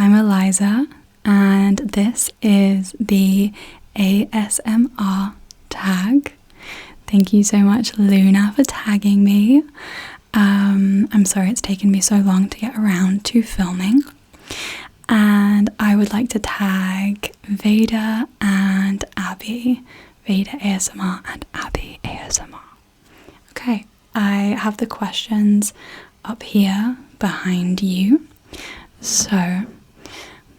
I'm Eliza, and this is the ASMR tag. Thank you so much, Luna, for tagging me. I'm sorry it's taken me so long to get around to filming. And I would like to tag Veda and Abby. Veda ASMR and Abby ASMR. Okay, I have the questions up here behind you. So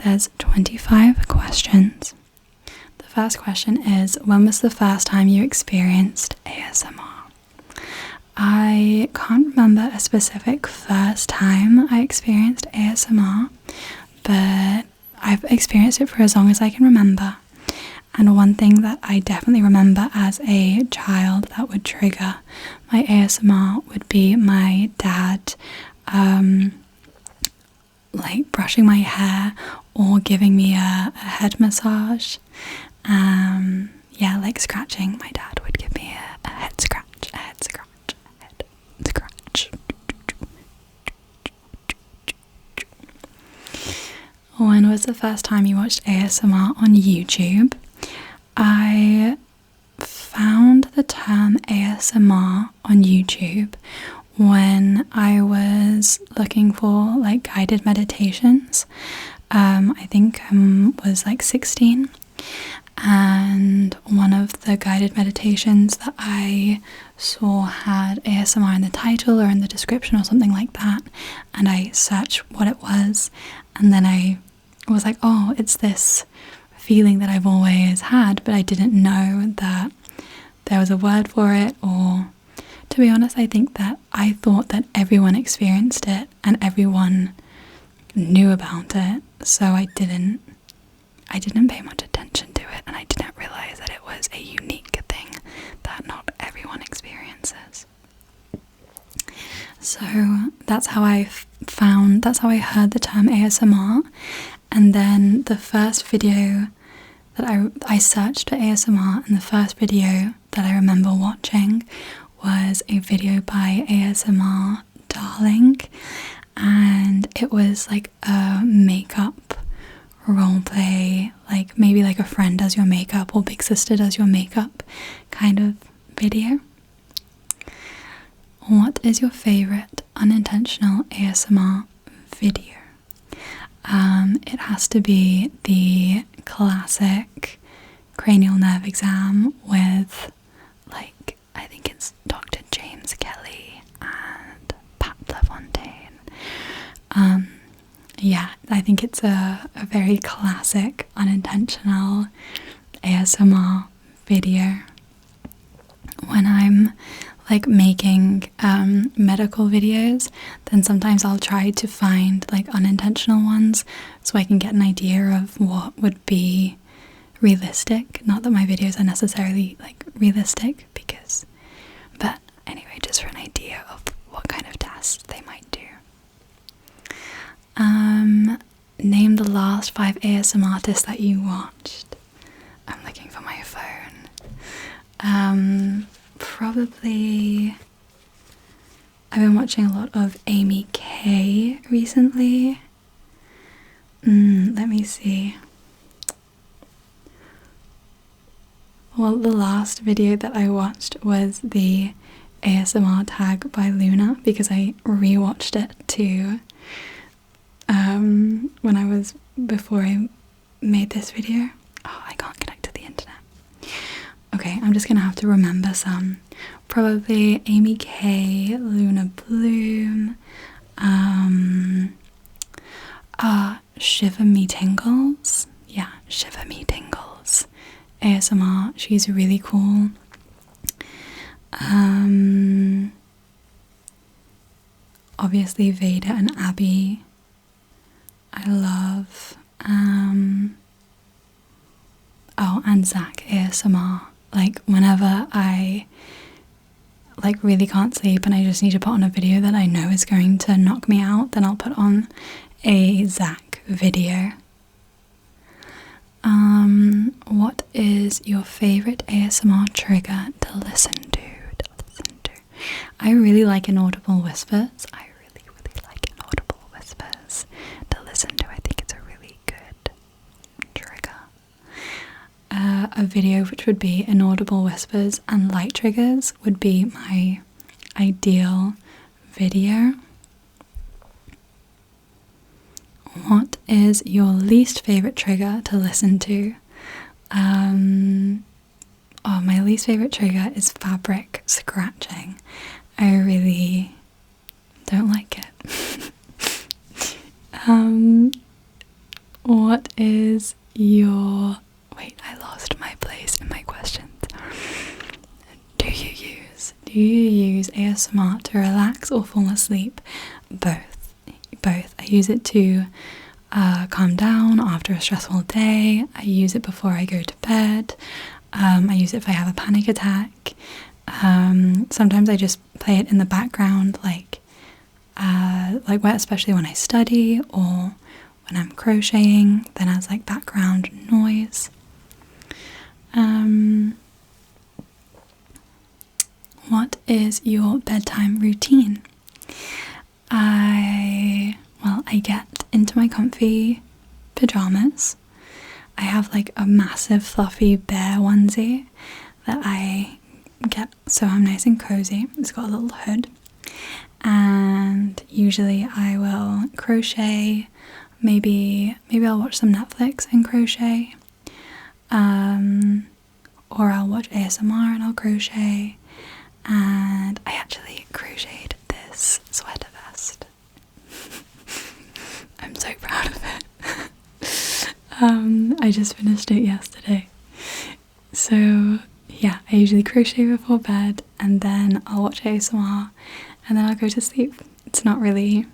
there's 25 questions. The first question is, when was the first time you experienced ASMR? I can't remember a specific first time I experienced ASMR, but I've experienced it for as long as I can remember. And one thing that I definitely remember as a child that would trigger my ASMR would be my dad like brushing my hair or giving me a head massage. Yeah, like scratching. My dad would give me a head scratch, a head scratch, a head scratch. When was the first time you watched ASMR on YouTube? I found the term ASMR on YouTube when I was looking for like guided meditations. I think I was like 16, and one of the guided meditations that I saw had ASMR in the title or in the description or something like that, and I searched what it was, and then I was like, oh, it's this feeling that I've always had, but I didn't know that there was a word for it. Or to be honest, I think that I thought that everyone experienced it and everyone knew about it, so I didn't pay much attention to it, and I didn't realize that it was a unique thing that not everyone experiences. So that's how I heard the term ASMR. And then the first video that I searched for ASMR, and the first video that I remember watching was a video by ASMR Darling, and it was like a makeup role play, like maybe like a friend does your makeup or big sister does your makeup kind of video. What is your favorite unintentional ASMR video? It has to be the classic cranial nerve exam with, like, I think it's Dr. James Kelly and Pat LaFontaine. Yeah, I think it's a very classic unintentional ASMR video. When I'm like making medical videos, then sometimes I'll try to find like unintentional ones so I can get an idea of what would be realistic. Not that my videos are necessarily like realistic, but anyway, just for an idea of what kind of test they might do. Name the last 5 ASMR artists that you watched. I'm looking for my phone. Probably I've been watching a lot of Amy K recently. Let me see. Well, the last video that I watched was the ASMR tag by Luna, because I rewatched it too before I made this video. Oh, I can't connect to the internet. Okay, I'm just gonna have to remember some. Probably Amy K, Luna Bloom, Shiver Me Tingles. Yeah, Shiver Me Tingles ASMR. She's really cool. Obviously Veda and Abby I love. And Zach ASMR. Like whenever I like really can't sleep and I just need to put on a video that I know is going to knock me out, then I'll put on a Zach video. What is your favorite ASMR trigger to listen to? I really like inaudible whispers. I really like inaudible whispers to listen to. I think it's a really a video which would be inaudible whispers and light triggers would be my ideal video. What is your least favourite trigger to listen to? My least favourite trigger is fabric scratching. I really don't like it. What is your... Wait, I lost my place in my questions. Do you use ASMR to relax or fall asleep? Both. I use it to calm down after a stressful day. I use it before I go to bed. I use it if I have a panic attack. Sometimes I just play it in the background, especially when I study or when I'm crocheting, then as like background noise. What is your bedtime routine? I get into my comfy pajamas. I have like a massive fluffy bear onesie that I get so I'm nice and cozy. It's got a little hood, and usually I will crochet. Maybe I'll watch some Netflix and crochet, or I'll watch ASMR and I'll crochet. And I actually crocheted this sweater vest. I'm so proud of it. I just finished it yesterday. So yeah, I usually crochet before bed, and then I'll watch ASMR, and then I'll go to sleep. It's not really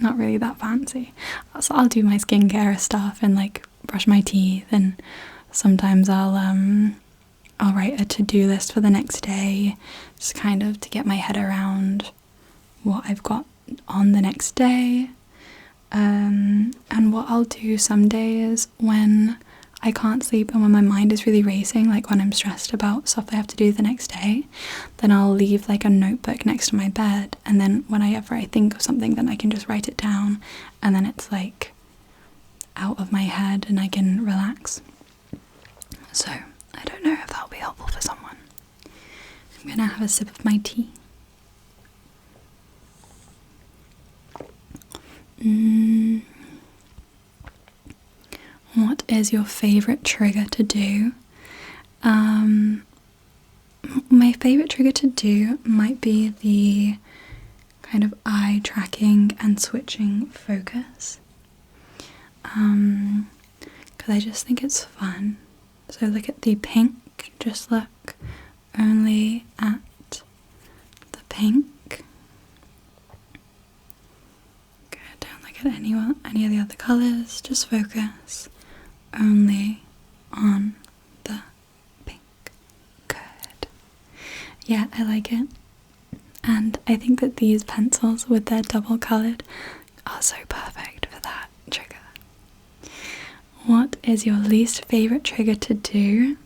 that fancy. So I'll do my skincare stuff and like brush my teeth, and sometimes I'll write a to-do list for the next day, just kind of to get my head around what I've got on the next day. And what I'll do some days when I can't sleep and when my mind is really racing, like when I'm stressed about stuff I have to do the next day, then I'll leave like a notebook next to my bed, and then whenever I think of something, then I can just write it down, and then it's like out of my head and I can relax. So I don't know if that'll be helpful for someone. I'm gonna have a sip of my tea. What is your favourite trigger to do? My favourite trigger to do might be the kind of eye tracking and switching focus. Because I just think it's fun. So look at the pink, just look only at the pink. Good, don't look at any of the other colours, just focus only on the pink. Good. Yeah, I like it. And I think that these pencils with their double coloured are so perfect for that trigger. What is your least favourite trigger to do?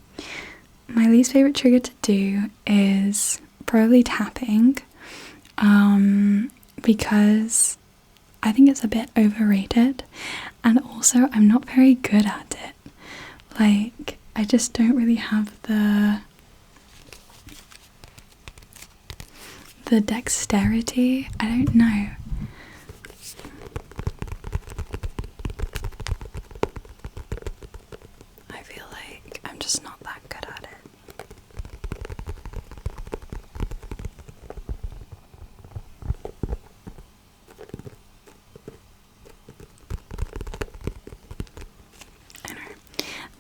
My least favourite trigger to do is probably tapping, because I think it's a bit overrated, and also I'm not very good at it. Like, I just don't really have the dexterity. I don't know. I feel like I'm just not that good at it. Anyway,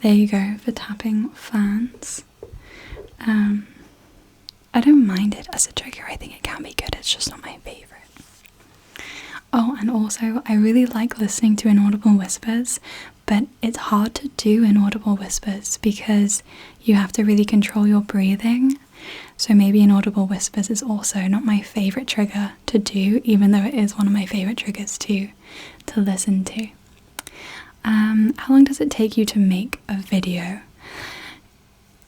there you go for tapping fans. I don't mind it as a trigger. I think it can be good. It's just not my favourite. Oh, and also I really like listening to inaudible whispers, but it's hard to do inaudible whispers because you have to really control your breathing. So maybe inaudible whispers is also not my favourite trigger to do, even though it is one of my favourite triggers to listen to. How long does it take you to make a video?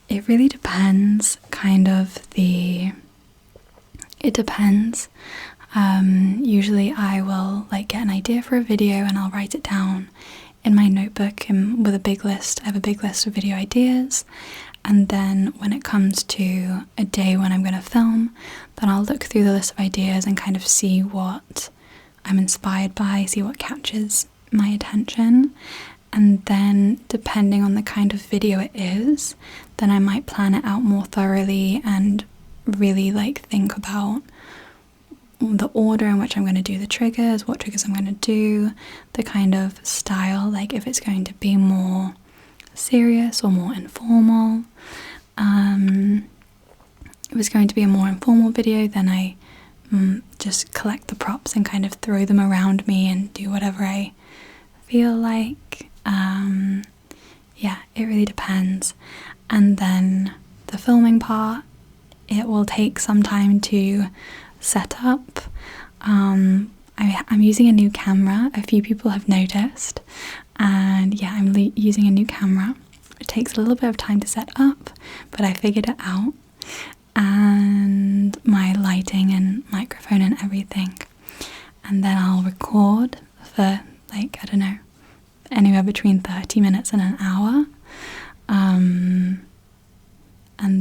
It really depends, it depends. Usually I will get an idea for a video and I'll write it down in my notebook and with a big list. I have a big list of video ideas, And then when it comes to a day when I'm going to film, then I'll look through the list of ideas and kind of see what I'm inspired by, see what catches my attention. And then depending on the kind of video it is, then I might plan it out more thoroughly and really like think about the order in which I'm going to do the triggers, what triggers I'm going to do, the kind of style, like if it's going to be more serious or more informal. If it's going to be a more informal video, then I just collect the props and kind of throw them around me and do whatever I feel like. Yeah, it really depends. And then the filming part, it will take some time to set up. I'm using a new camera, a few people have noticed, and yeah, I'm using a new camera. It takes a little bit of time to set up, but I figured it out, and my lighting and microphone and everything. And then I'll record for like, I don't know, anywhere between 30 minutes and an hour, and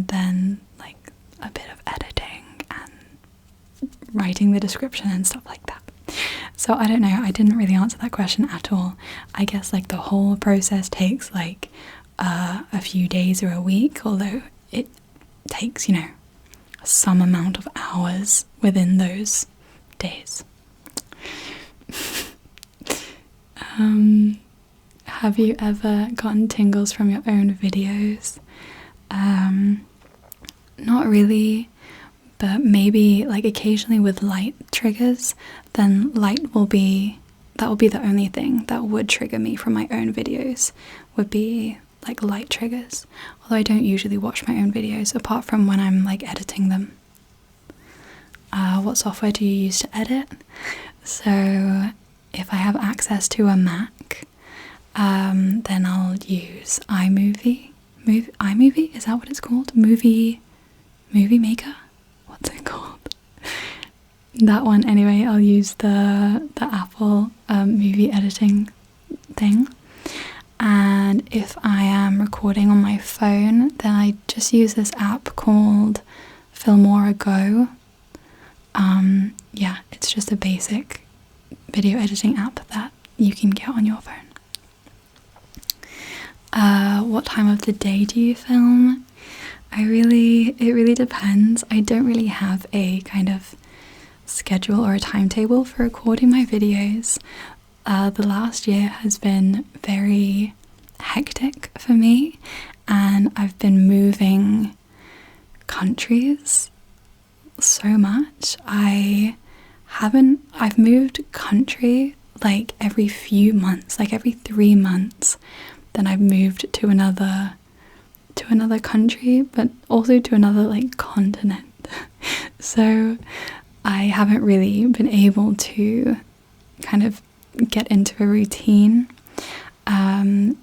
then like a bit of editing and writing the description and stuff like that. So I don't know, I didn't really answer that question at all. I guess like the whole process takes like a few days or a week, although it takes, you know, some amount of hours within those days. Have you ever gotten tingles from your own videos? Not really, but maybe like occasionally with light triggers, then that will be the only thing that would trigger me from my own videos, would be like light triggers. Although I don't usually watch my own videos apart from when I'm like editing them. What software do you use to edit? So if I have access to a Mac, then I'll use iMovie. iMovie? Is that what it's called? Movie Maker? What's it called? That one. Anyway, I'll use the Apple movie editing thing. And if I am recording on my phone, then I just use this app called Filmora Go. Yeah, it's just a basic video editing app that you can get on your phone. What time of the day do you film? It really depends. I don't really have a kind of schedule or a timetable for recording my videos. The last year has been very hectic for me, and I've been moving countries so much. I've moved country like every few months, like every 3 months. Then I've moved to another country, but also to another like continent. So I haven't really been able to kind of get into a routine.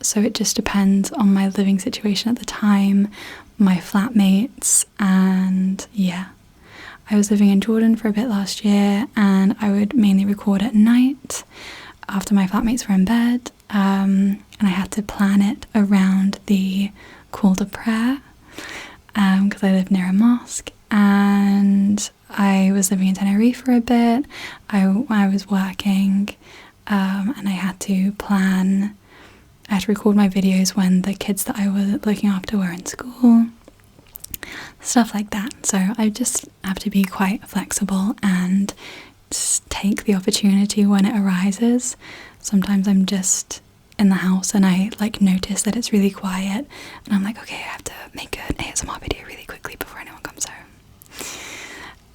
So it just depends on my living situation at the time, my flatmates, and yeah. I was living in Jordan for a bit last year, and I would mainly record at night after my flatmates were in bed, and I had to plan it around the call to prayer because I live near a mosque. And I was living in Tenerife for a bit. I was working, and I had to record my videos when the kids that I was looking after were in school, stuff like that. So I just have to be quite flexible and just take the opportunity when it arises. Sometimes I'm just in the house and I like notice that it's really quiet, and I'm like, okay, I have to make an ASMR video really quickly before anyone comes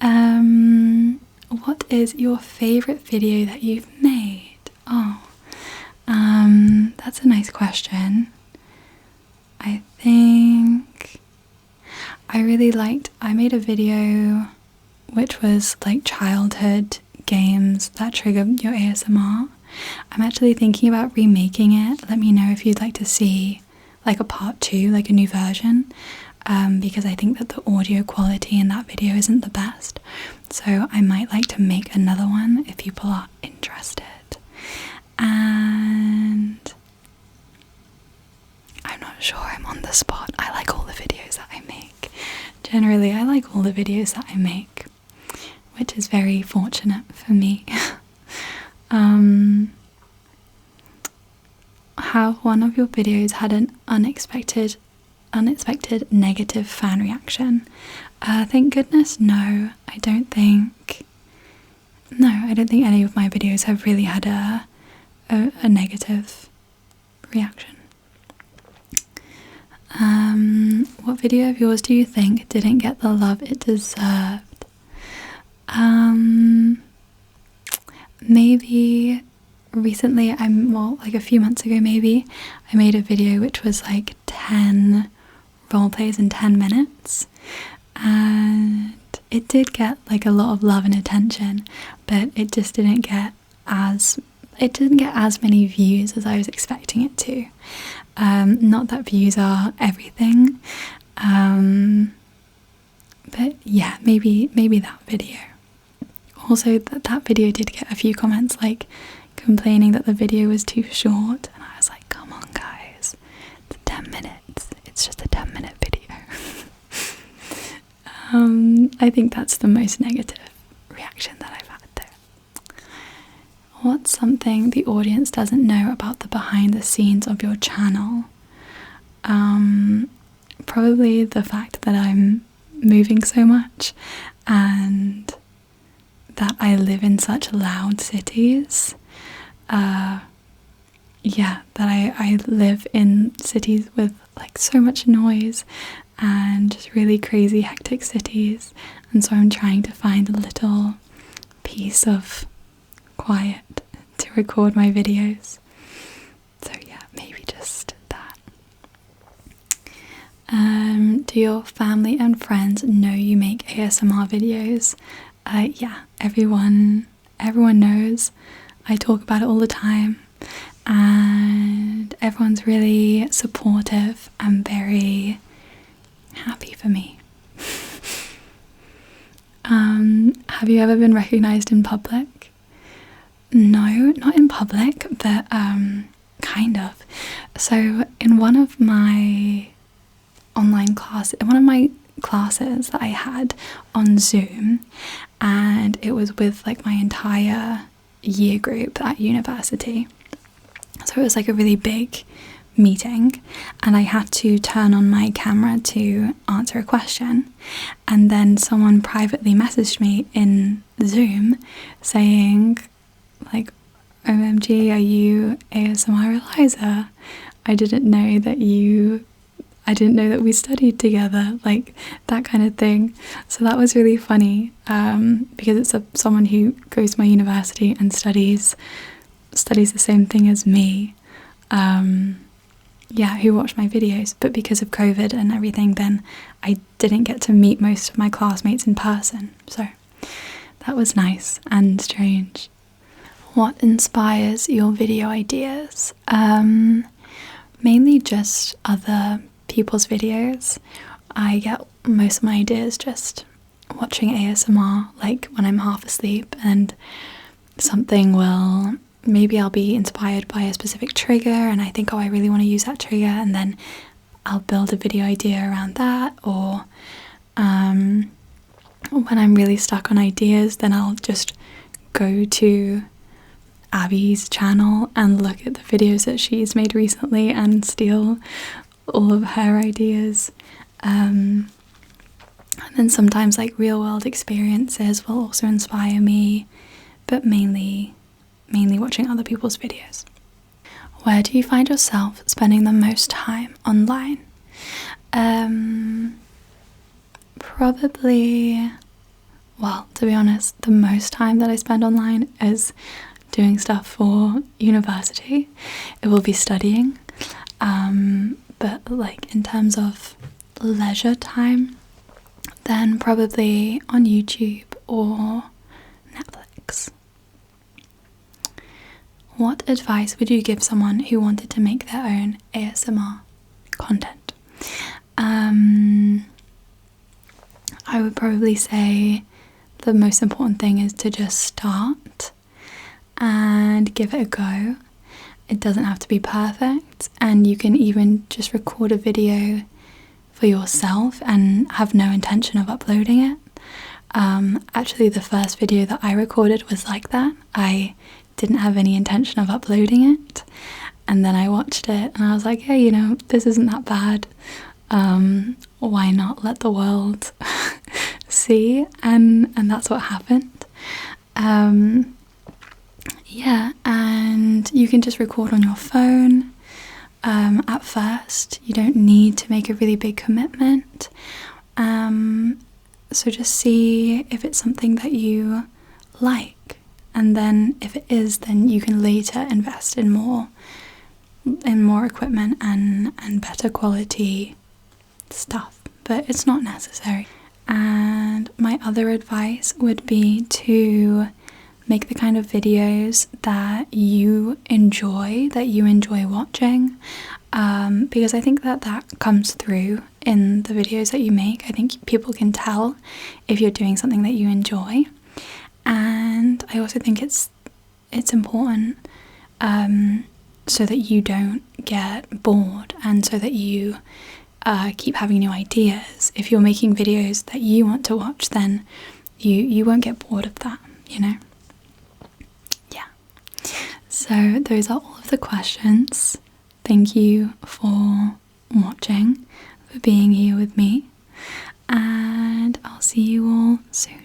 home. What is your favorite video that you've made? That's a nice question. I think I made a video which was like childhood games that trigger your ASMR. I'm actually thinking about remaking it. Let me know if you'd like to see like a part 2, like a new version, because I think that the audio quality in that video isn't the best. So I might like to make another one if people are interested. And I'm not sure, I'm on the spot. I like all the videos that I make. Generally, I like all the videos that I make, which is very fortunate for me. Have one of your videos had an unexpected negative fan reaction? Thank goodness, no. I don't think any of my videos have really had a negative reaction. What video of yours do you think didn't get the love it deserved? Maybe recently, like a few months ago maybe, I made a video which was like 10 role plays in 10 minutes, and it did get like a lot of love and attention, but it just didn't get as many views as I was expecting it to. Not that views are everything, but yeah, maybe that video. Also, that video did get a few comments like complaining that the video was too short, and I was like, come on guys, it's 10 minutes, it's just a 10-minute video. I think that's the most negative reaction that I've had there. What's something the audience doesn't know about the behind the scenes of your channel? Probably the fact that I'm moving so much and that I live in such loud cities. That I live in cities with like so much noise and just really crazy hectic cities, and so I'm trying to find a little piece of quiet to record my videos. So yeah, maybe just that. Do your family and friends know you make ASMR videos? Yeah, everyone knows. I talk about it all the time, and everyone's really supportive and very happy for me. Have you ever been recognized in public? No, not in public, but kind of. So in one of my classes that I had on Zoom, and it was with like my entire year group at university. So it was like a really big meeting, and I had to turn on my camera to answer a question, and then someone privately messaged me in Zoom saying like, OMG, are you ASMR Eliza? I didn't know that we studied together, like that kind of thing. So that was really funny, because it's someone who goes to my university and studies the same thing as me, who watched my videos. But because of COVID and everything, then I didn't get to meet most of my classmates in person, so that was nice and strange. What inspires your video ideas? Mainly just other people's videos. I get most of my ideas just watching ASMR, like when I'm half asleep, and maybe I'll be inspired by a specific trigger and I think, oh, I really want to use that trigger, and then I'll build a video idea around that. Or when I'm really stuck on ideas, then I'll just go to Abby's channel and look at the videos that she's made recently and steal all of her ideas. And then sometimes like real world experiences will also inspire me, but mainly watching other people's videos. Where do you find yourself spending the most time online? Probably, well, to be honest, the most time that I spend online is doing stuff for university. It will be studying, but like in terms of leisure time, then probably on YouTube or Netflix. What advice would you give someone who wanted to make their own ASMR content? I would probably say the most important thing is to just start and give it a go. It doesn't have to be perfect, and you can even just record a video for for yourself and have no intention of uploading it. Actually, the first video that I recorded was like that. I didn't have any intention of uploading it, and then I watched it and I was like, hey, this isn't that bad. Why not let the world see? And that's what happened. Yeah, and you can just record on your phone. At first, you don't need to make a really big commitment. So just see if it's something that you like, and then if it is, then you can later invest in more equipment and better quality stuff, but it's not necessary. And my other advice would be to make the kind of videos that you enjoy watching, because I think that comes through in the videos that you make. I think people can tell if you're doing something that you enjoy. And I also think it's important so that you don't get bored, and so that you keep having new ideas. If you're making videos that you want to watch, then you won't get bored of that, Yeah. So those are all of the questions. Thank you for watching, for being here with me, and I'll see you all soon.